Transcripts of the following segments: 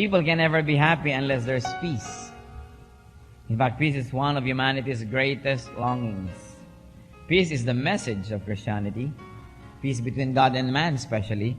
People can never be happy unless there's peace. In fact, peace is one of humanity's greatest longings. Peace is the message of Christianity. Peace between God and man especially.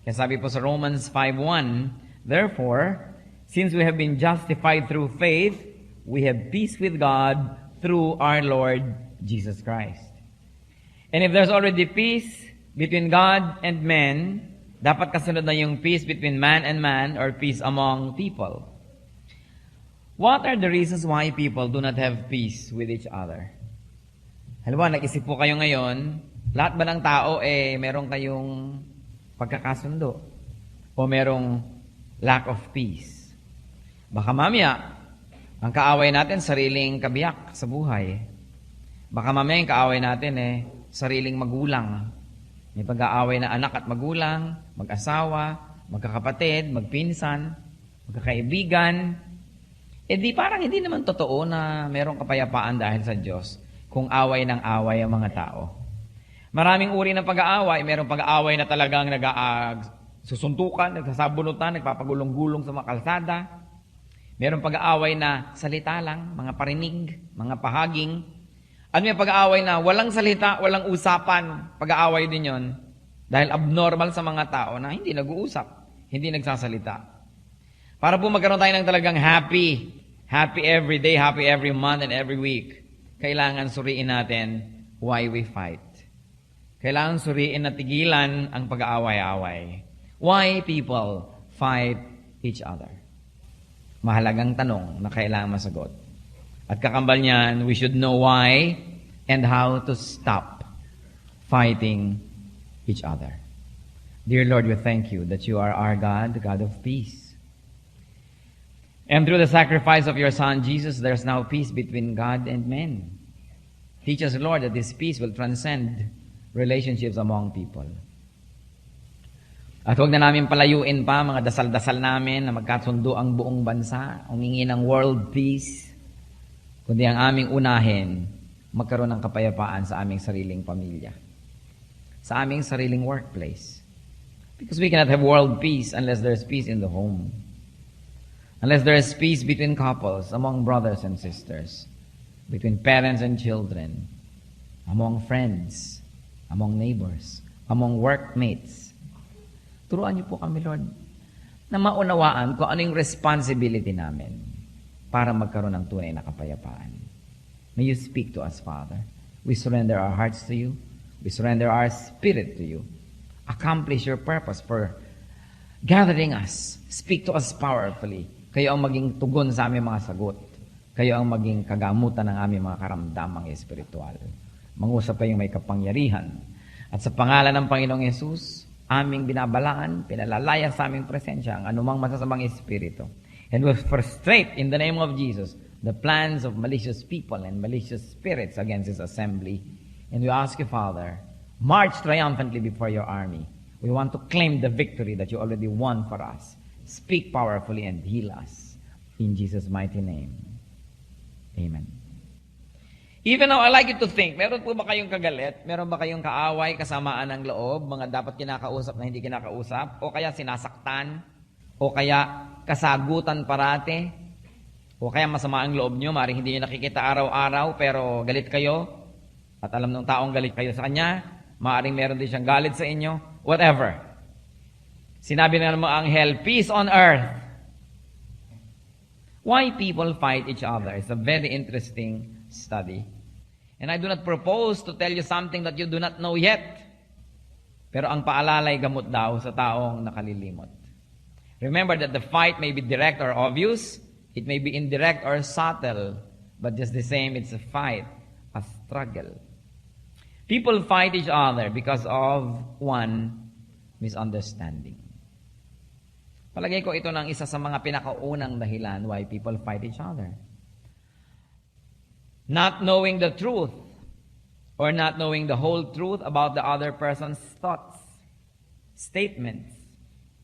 Kaya sabi po sa Romans 5:1, therefore, since we have been justified through faith, we have peace with God through our Lord Jesus Christ. And if there's already peace between God and men, dapat kasunod na yung peace between man and man or peace among people. What are the reasons why people do not have peace with each other? Halimbawa, nag-isip po kayo ngayon, lahat ba ng tao meron kayong pagkakasundo? O merong lack of peace? Baka mamaya, ang kaaway natin, sariling kabiyak sa buhay. Baka mamaya yung kaaway natin sariling magulang. May pag-aaway na anak at magulang, mag-asawa, magkakapatid, magpinsan, magkakaibigan. Parang hindi naman totoo na merong kapayapaan dahil sa Diyos kung away ng away ang mga tao. Maraming uri ng pag-aaway. Merong pag-aaway na talagang susuntukan, nagsasabunutan, nagpapagulong-gulong sa mga kalsada. Merong pag-aaway na salita lang, mga parinig, mga pahaging. At may pag-aaway na walang salita, walang usapan. Pag-aaway din yon dahil abnormal sa mga tao na hindi nag-uusap, hindi nagsasalita. Para po magkaroon tayo ng talagang happy every day, happy every month and every week, kailangan suriin natin why we fight. Kailangan suriin na tigilan ang pag-aaway-aaway. Why people fight each other? Mahalagang tanong na kailangan masagot. At kakambal niyan, we should know why and how to stop fighting each other. Dear Lord, we thank you that you are our God, the God of peace. And through the sacrifice of your Son, Jesus, there's now peace between God and men. Teach us, Lord, that this peace will transcend relationships among people. At huwag na namin palayuin pa mga dasal-dasal namin na magkasundo ang buong bansa, humingi ng world peace, kundi ang aming unahin, magkaroon ng kapayapaan sa aming sariling pamilya, sa aming sariling workplace. Because we cannot have world peace unless there's peace in the home. Unless there is peace between couples, among brothers and sisters, between parents and children, among friends, among neighbors, among workmates. Turuan niyo po kami, Lord, na maunawaan kung ano yung responsibility namin para magkaroon ng tunay na kapayapaan. May you speak to us, Father. We surrender our hearts to you. We surrender our spirit to you. Accomplish your purpose for gathering us. Speak to us powerfully. Kayo ang maging tugon sa aming mga sagot. Kayo ang maging kagamutan ng aming mga karamdamang espiritual. Mangusap kayong may kapangyarihan. At sa pangalan ng Panginoong Yesus, aming binabalaan, pinalalaya sa aming presensya ang anumang masasamang espiritu. And we frustrate in the name of Jesus the plans of malicious people and malicious spirits against His assembly. And we ask you, Father, march triumphantly before your army. We want to claim the victory that you already won for us. Speak powerfully and heal us. In Jesus' mighty name. Amen. Even now, I like you to think, meron po ba kayong kagalit? Meron ba kayong kaaway, kasamaan ng loob, mga dapat kinakausap na hindi kinakausap? O kaya sinasaktan? O kaya kasagutan parate? O kaya masama ang loob nyo, maaaring hindi nyo nakikita araw-araw, pero galit kayo? At alam ng taong galit kayo sa kanya? Maaaring meron din siyang galit sa inyo? Whatever. Sinabi na ng mga anghel, peace on earth. Why people fight each other? It's a very interesting study. And I do not propose to tell you something that you do not know yet. Pero ang paalalay gamot daw sa taong nakalilimot. Remember that the fight may be direct or obvious. It may be indirect or subtle. But just the same, it's a fight, a struggle. People fight each other because of one misunderstanding. Palagay ko ito ng isa sa mga pinakaunang dahilan why people fight each other. Not knowing the truth or not knowing the whole truth about the other person's thoughts, statements,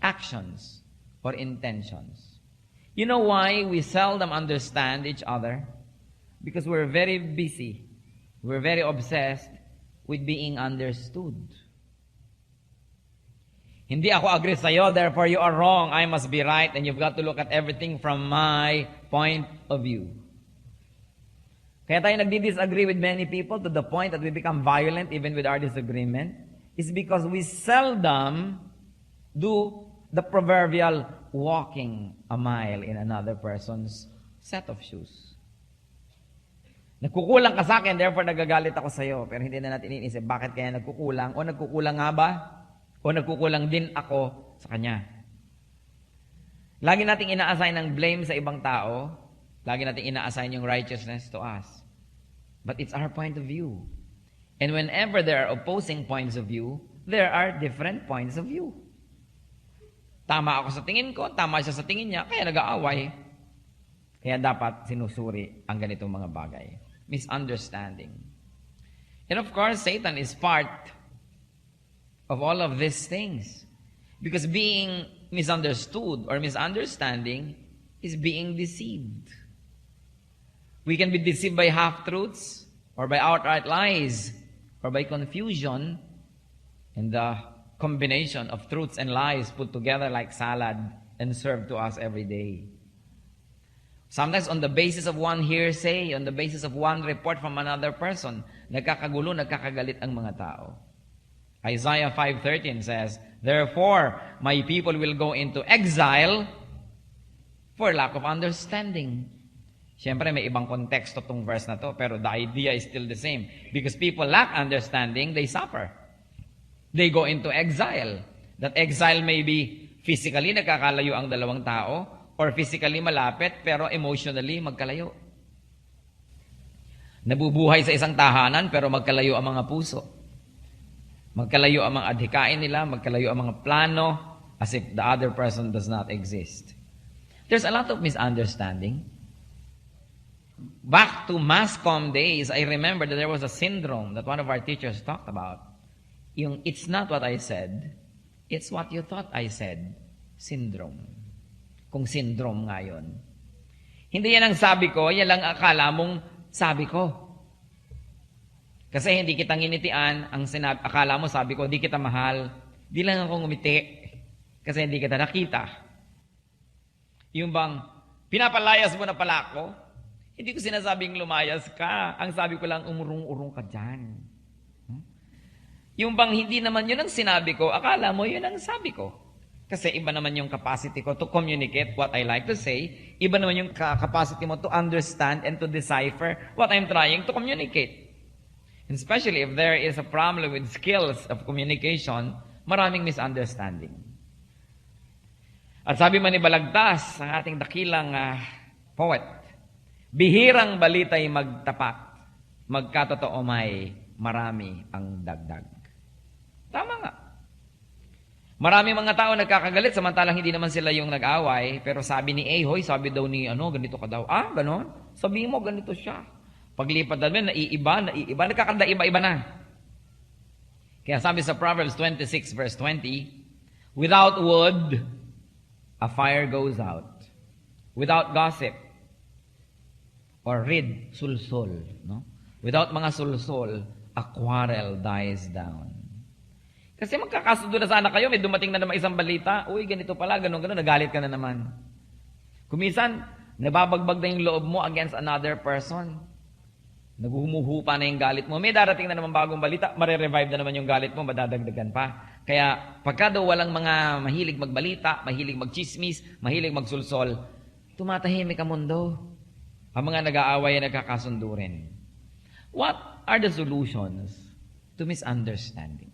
actions, or intentions. You know why we seldom understand each other? Because we're very busy. We're very obsessed with being understood. Hindi ako agree sa'yo, therefore you are wrong. I must be right, and you've got to look at everything from my point of view. Kaya tayo nagdi-disagree with many people to the point that we become violent even with our disagreement. It's because we seldom do the proverbial walking a mile in another person's set of shoes. Nagkukulang ka sa akin, therefore nagagalit ako sa'yo. Pero hindi na natin iniisip, bakit kaya nagkukulang? O nagkukulang nga ba? O nagkukulang din ako sa kanya? Lagi nating ina-assign ng blame sa ibang tao. Lagi nating ina-assign yung righteousness to us. But it's our point of view. And whenever there are opposing points of view, there are different points of view. Tama ako sa tingin ko, tama siya sa tingin niya, kaya nag-aaway. Kaya dapat sinusuri ang ganitong mga bagay. Misunderstanding. And of course, Satan is part of all of these things. Because being misunderstood or misunderstanding is being deceived. We can be deceived by half-truths or by outright lies or by confusion, and the combination of truths and lies put together like salad and served to us every day. Sometimes on the basis of one hearsay, on the basis of one report from another person, nagkakagulo, nagkakagalit ang mga tao. Isaiah 5:13 says, "Therefore, my people will go into exile for lack of understanding." Siyempre, may ibang konteksto tong verse na to, pero the idea is still the same. Because people lack understanding, they suffer. They go into exile. That exile may be physically nagkakalayo ang dalawang tao, or physically malapit, pero emotionally magkalayo. Nabubuhay sa isang tahanan, pero magkalayo ang mga puso. Magkalayo ang mga adhikain nila, magkalayo ang mga plano, as if the other person does not exist. There's a lot of misunderstanding. Back to mass comm days, I remember that there was a syndrome that one of our teachers talked about. Yung, it's not what I said, it's what you thought I said. Syndrome. Kung syndrome nga yun. Hindi yan ang sabi ko, yan lang akala mong sabi ko. Kasi hindi kita nginitian, ang akala mo sabi ko, di kita mahal, di lang ako ngumiti, kasi hindi kita nakita. Yung bang, pinapalayas mo na pala ako, hindi ko sinasabing lumayas ka. Ang sabi ko lang, umurong-urong ka dyan. Yung bang hindi naman yun ang sinabi ko, akala mo yun ang sabi ko. Kasi iba naman yung capacity ko to communicate what I like to say. Iba naman yung capacity mo to understand and to decipher what I'm trying to communicate. And especially if there is a problem with skills of communication, maraming misunderstanding. At sabi man ni Balagtas, ang ating dakilang poet, bihirang balita'y magtapat, magkatotoo may marami ang dagdag. Tama nga. Maraming mga tao nagkakagalit samantalang hindi naman sila yung nag-away, pero sabi ni A, hoy, sabi daw ni ganito ka daw. Ah, ganon? Sabi mo, ganito siya. Paglipat namin, naiiba, nagkakanda iba-iba na. Kaya sabi sa Proverbs 26 verse 20, without wood, a fire goes out. Without gossip, or read, sulsol. No? Without mga sulsol, a quarrel dies down. Kasi magkakasundo na sana kayo, may dumating na naman isang balita, uy, ganito pala, ganon, nagalit ka na naman. Kumisan, nababagbag na yung loob mo against another person. Naguhumuhupa na yung galit mo. May darating na naman bagong balita, marirevive na naman yung galit mo, madadagdagan pa. Kaya, pagka daw walang mga mahilig magbalita, mahilig magchismis, mahilig magsulsol, tumatahimik ang mundo. Ang mga nag-aaway ay nagkakasundo rin. What are the solutions to misunderstanding?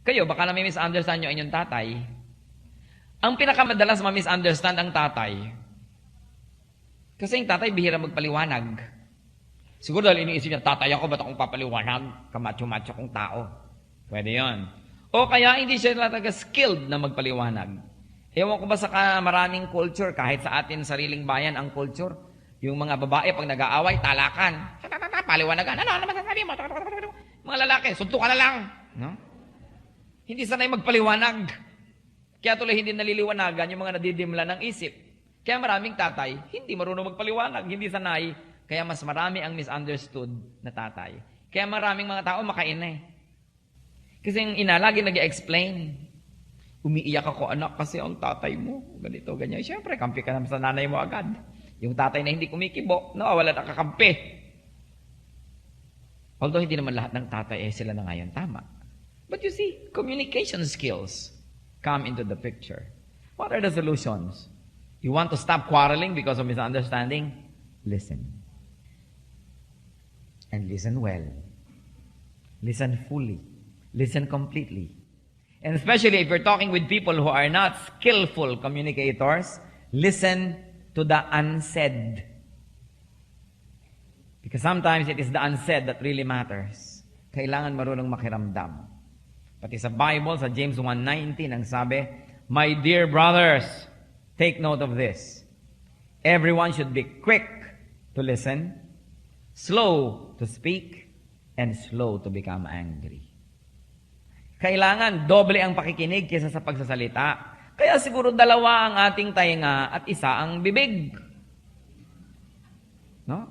Kayo, baka na may misunderstand nyo inyong tatay. Ang pinakamadalas ma-misunderstand ang tatay. Kasi yung tatay, bihira magpaliwanag. Siguro dahil iniisip niya, tatay ako, ba't akong papaliwanag? Kamacho-macho kong tao. Pwede yon. O kaya hindi siya talaga skilled na magpaliwanag. Ewan ko ba sa maraming culture, kahit sa atin sariling bayan ang culture, yung mga babae pag nag-aaway, talakan. Paliwanagan. Ano masasabi mo? Mga lalaki, suntukan na lang. No? Hindi sanay magpaliwanag. Kaya tuloy hindi naliliwanagan yung mga nadidimla ng isip. Kaya maraming tatay, hindi marunong magpaliwanag, hindi sanay. Kaya mas marami ang misunderstood na tatay. Kaya maraming mga tao makainay. Kasi yung ina, lagi nag-explain. Umiiyak ako, anak, kasi ang tatay mo, ganito, ganyan. Siyempre, kampi ka naman sa nanay mo agad. Yung tatay na hindi kumikibo, wala na kakampi. Although hindi naman lahat ng tatay sila na ngayon tama. But you see, communication skills come into the picture. What are the solutions? You want to stop quarreling because of misunderstanding? Listen. And listen well. Listen fully. Listen completely. And especially if you're talking with people who are not skillful communicators, listen to the unsaid. Because sometimes it is the unsaid that really matters. Kailangan marunong makiramdam. Pati sa Bible, sa James 1:19, ang sabi, "My dear brothers, take note of this. Everyone should be quick to listen, slow to speak, and slow to become angry." Kailangan doble ang pakikinig kaysa sa pagsasalita. Kaya siguro dalawa ang ating tainga at isa ang bibig. No?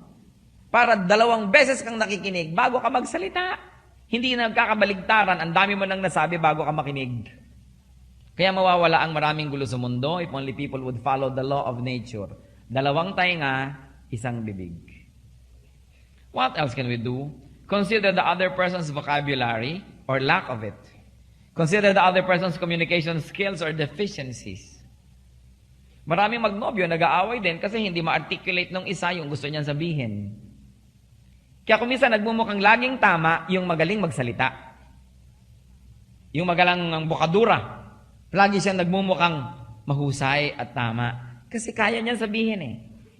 Para 2 beses kang nakikinig bago ka magsalita. Hindi nagkakabaligtaran, ang dami mo nang nasabi bago ka makinig. Kaya mawawala ang maraming gulo sa mundo if only people would follow the law of nature. 2 tainga, isang bibig. What else can we do? Consider the other person's vocabulary or lack of it. Consider the other person's communication skills or deficiencies. Maraming magnobyo nag-aaway din kasi hindi ma-articulate ng isa yung gusto niyang sabihin. Kaya kung minsan nagmumukhang laging tama yung magaling magsalita. Yung magalang ang bukadura. Lagi siyang nagmumukhang mahusay at tama. Kasi kaya niyang sabihin eh.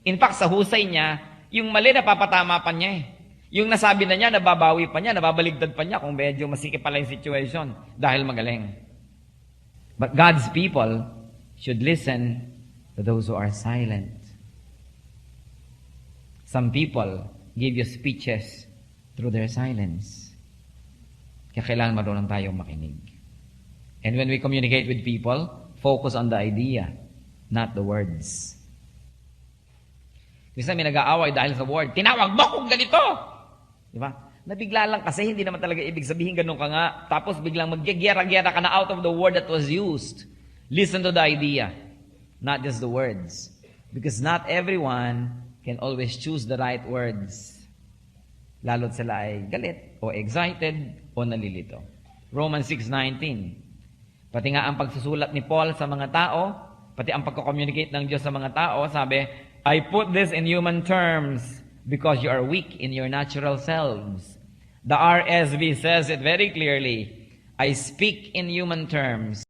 In fact, sa husay niya, yung mali napapatama pa niya eh. Yung nasabi na niya, nababawi pa niya, nababaligtad pa niya kung medyo masikip pala yung situation dahil magaling. But God's people should listen to those who are silent. Some people give you speeches through their silence. Kaya kailangan marunong tayong makinig. And when we communicate with people, focus on the idea, not the words. Kasi may nag-aaway dahil sa word, tinawag mo kung ganito! Diba? Nabigla lang kasi hindi naman talaga ibig sabihin ganun ka nga. Tapos biglang magyegyera-gyera ka na out of the word that was used. Listen to the idea, not just the words. Because not everyone can always choose the right words. Lalo't sila ay galit, o excited, o nalilito. Romans 6:19. Pati nga ang pagsusulat ni Paul sa mga tao, pati ang pagko-communicate ng Diyos sa mga tao, sabi, I put this in human terms because you are weak in your natural selves. The RSV says it very clearly. I speak in human terms